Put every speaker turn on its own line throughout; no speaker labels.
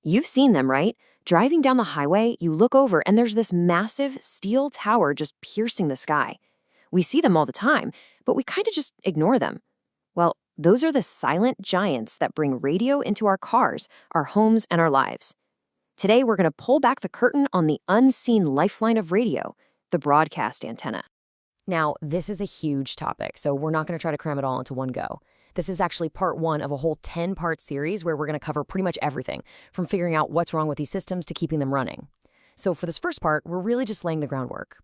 You've seen them, right? Driving down the highway, you look over and there's this massive steel tower just piercing the sky. We see them all the time, but we kind of just ignore them. Well, those are the silent giants that bring radio into our cars, our homes, and our lives. Today, we're going to pull back the curtain on the unseen lifeline of radio, the broadcast antenna. Now, this is a huge topic, so we're not going to try to cram it all into one go. This is actually part one of a whole 10-part series where we're going to cover pretty much everything, from figuring out what's wrong with these systems to keeping them running. So for this first part, we're really just laying the groundwork.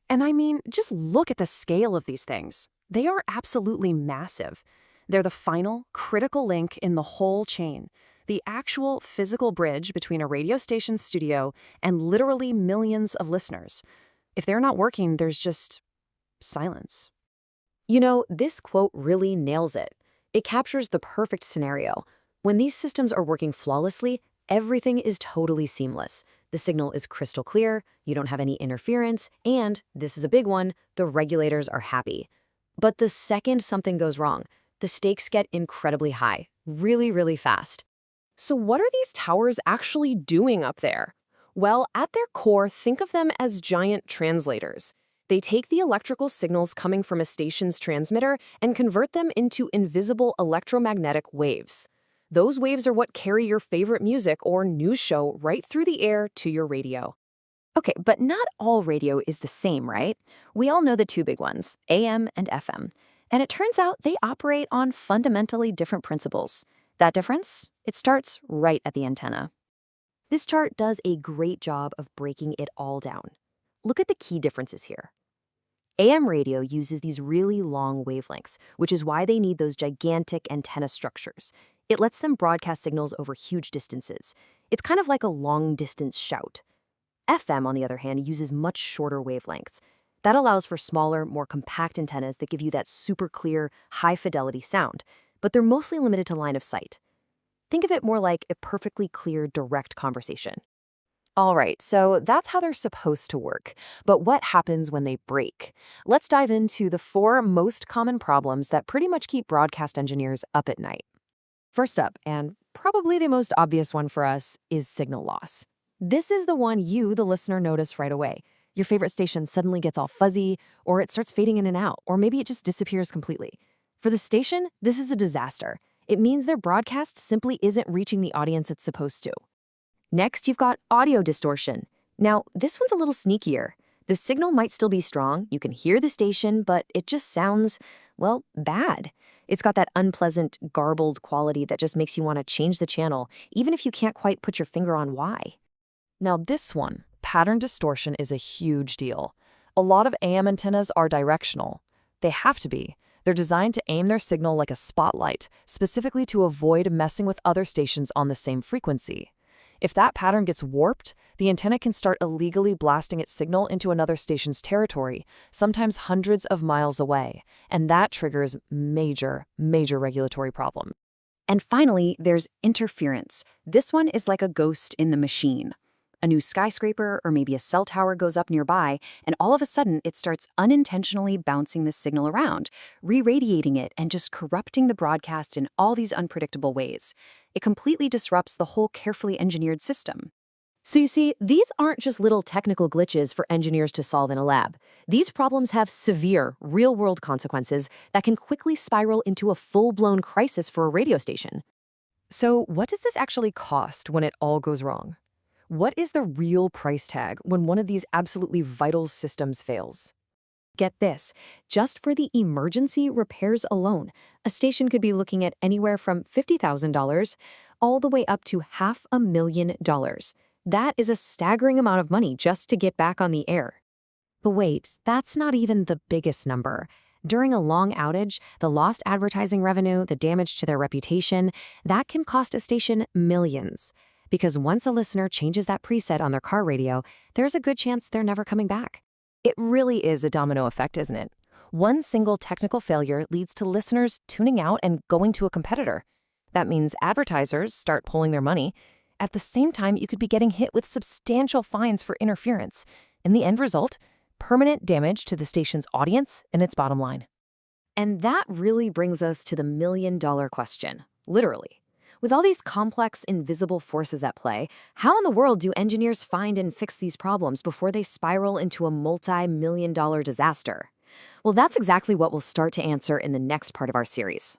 And I mean, just look at the scale of these things. They are absolutely massive. They're the final, critical link in the whole chain. The actual physical bridge between a radio station studio and literally millions of listeners. If they're not working, there's just silence.
You know, this quote really nails it. It captures the perfect scenario. When these systems are working flawlessly, everything is totally seamless. The signal is crystal clear, you don't have any interference, and, this is a big one, the regulators are happy. But the second something goes wrong, the stakes get incredibly high, really, really fast.
So what are these towers actually doing up there? Well, at their core, think of them as giant translators. They take the electrical signals coming from a station's transmitter and convert them into invisible electromagnetic waves. Those waves are what carry your favorite music or news show right through the air to your radio.
Okay, but not all radio is the same, right? We all know the two big ones, AM and FM. And it turns out they operate on fundamentally different principles. That difference? It starts right at the antenna. This chart does a great job of breaking it all down. Look at the key differences here. AM radio uses these really long wavelengths, which is why they need those gigantic antenna structures. It lets them broadcast signals over huge distances. It's kind of like a long-distance shout. FM, on the other hand, uses much shorter wavelengths. That allows for smaller, more compact antennas that give you that super clear, high-fidelity sound, but they're mostly limited to line of sight. Think of it more like a perfectly clear, direct conversation. All right, so that's how they're supposed to work. But what happens when they break? Let's dive into the 4 most common problems that pretty much keep broadcast engineers up at night. First up, and probably the most obvious one for us, is signal loss. This is the one you, the listener, notice right away. Your favorite station suddenly gets all fuzzy, or it starts fading in and out, or maybe it just disappears completely. For the station, this is a disaster. It means their broadcast simply isn't reaching the audience it's supposed to. Next, you've got audio distortion. Now, this one's a little sneakier. The signal might still be strong, you can hear the station, but it just sounds, well, bad. It's got that unpleasant, garbled quality that just makes you want to change the channel, even if you can't quite put your finger on why.
Now this one, pattern distortion, is a huge deal. A lot of AM antennas are directional. They have to be. They're designed to aim their signal like a spotlight, specifically to avoid messing with other stations on the same frequency. If that pattern gets warped, the antenna can start illegally blasting its signal into another station's territory, sometimes hundreds of miles away, and that triggers major regulatory problems.
And finally, there's interference. This one is like a ghost in the machine. A new skyscraper or maybe a cell tower goes up nearby, and all of a sudden it starts unintentionally bouncing the signal around, re-radiating it and just corrupting the broadcast in all these unpredictable ways. It completely disrupts the whole carefully engineered system. So you see, these aren't just little technical glitches for engineers to solve in a lab. These problems have severe, real-world consequences that can quickly spiral into a full-blown crisis for a radio station.
So what does this actually cost when it all goes wrong? What is the real price tag when one of these absolutely vital systems fails?
Get this, just for the emergency repairs alone, a station could be looking at anywhere from $50,000 all the way up to $500,000. That is a staggering amount of money just to get back on the air. But wait, that's not even the biggest number. During a long outage, the lost advertising revenue, the damage to their reputation, that can cost a station millions. Because once a listener changes that preset on their car radio, there's a good chance they're never coming back.
It really is a domino effect, isn't it? One single technical failure leads to listeners tuning out and going to a competitor. That means advertisers start pulling their money. At the same time, you could be getting hit with substantial fines for interference. In the end result, permanent damage to the station's audience and its bottom line.
And that really brings us to the million-dollar question, literally. With all these complex, invisible forces at play, how in the world do engineers find and fix these problems before they spiral into a multi-million-dollar disaster? Well, that's exactly what we'll start to answer in the next part of our series.